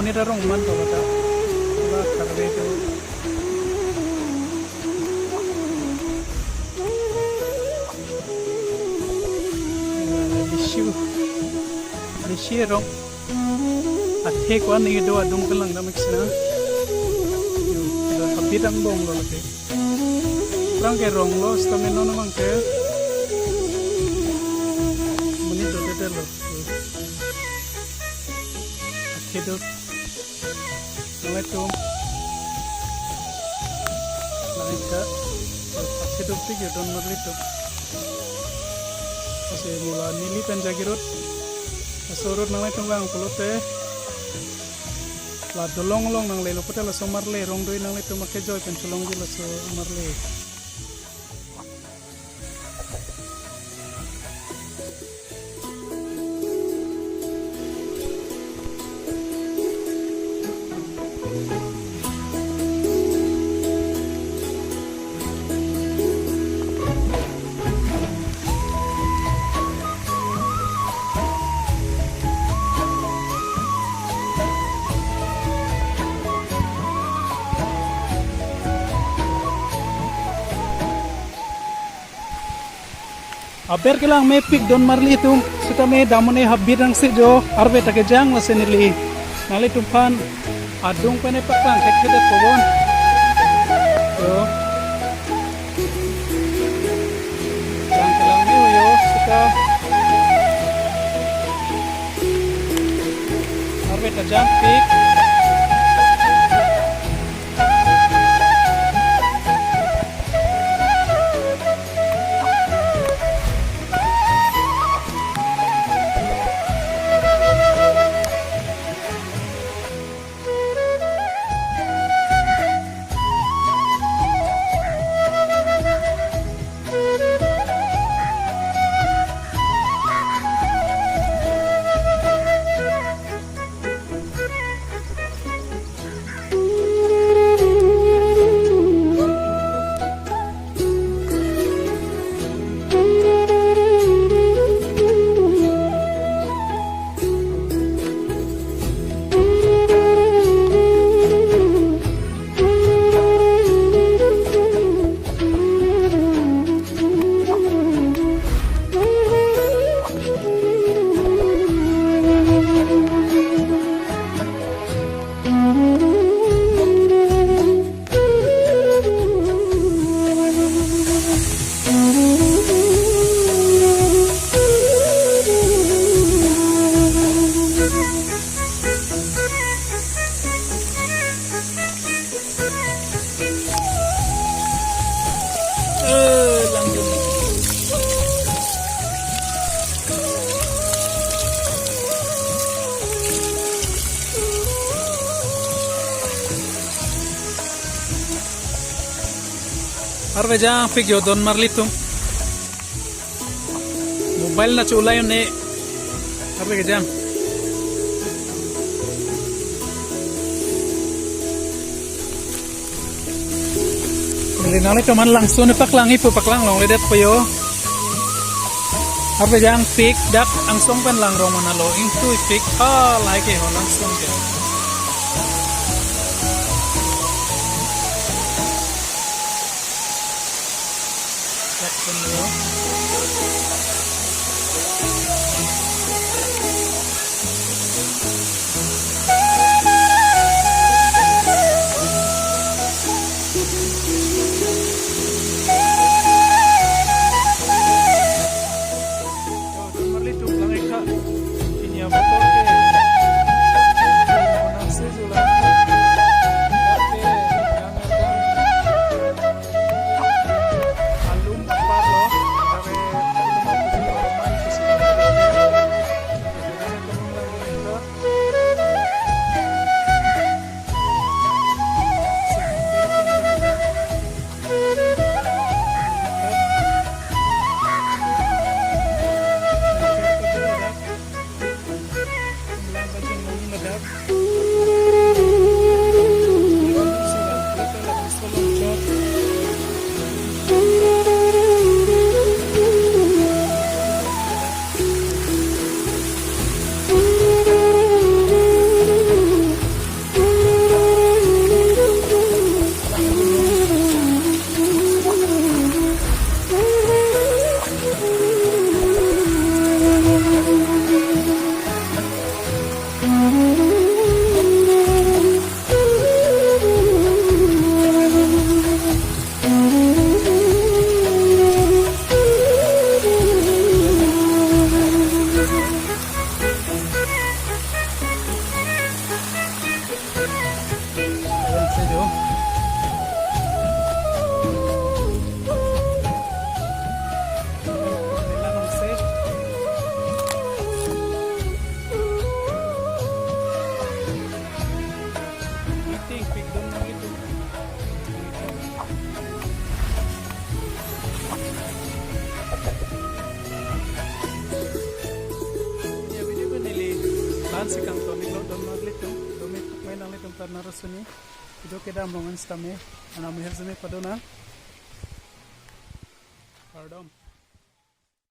menit arong man to kata wala karbe to lishu rong athe ko ni do adung kelang na mixna yo habitang bom lo ke rang ke rong lo stamina na mang ke menit do de lo athe do Assalamualaikum. Naika athe do pige don marli to ase mula nili penjagirut asorot nang lai tunggang pulote la dolong long nang lelo putela somarle rong doi nang lai tumak joy pen cholong jila somarle Aber kelang me pik don marli tum suta me damone habir rang se jo arbe take jang la senili nali tumpan adung pane pakang kekede pobon yo jang kelang me yo suta arbe ta jang pik Arve jang pik yo don marli tum mobile na chulay ne arve ke jang nali to man langsung ne paklang ipu paklang long ledet po yo arve jang pik dak angsong pan lang rong manalo ingtu pik like ho langsung ke jo. Nila nung set. Meeting, pigdon na ito. Ya, video ko nili. Lan si kang Tomilo don maglito. Dumit may nang litong karna rasuni. Itu kita mongan stame. Ana mihir sumi padona. Pardon.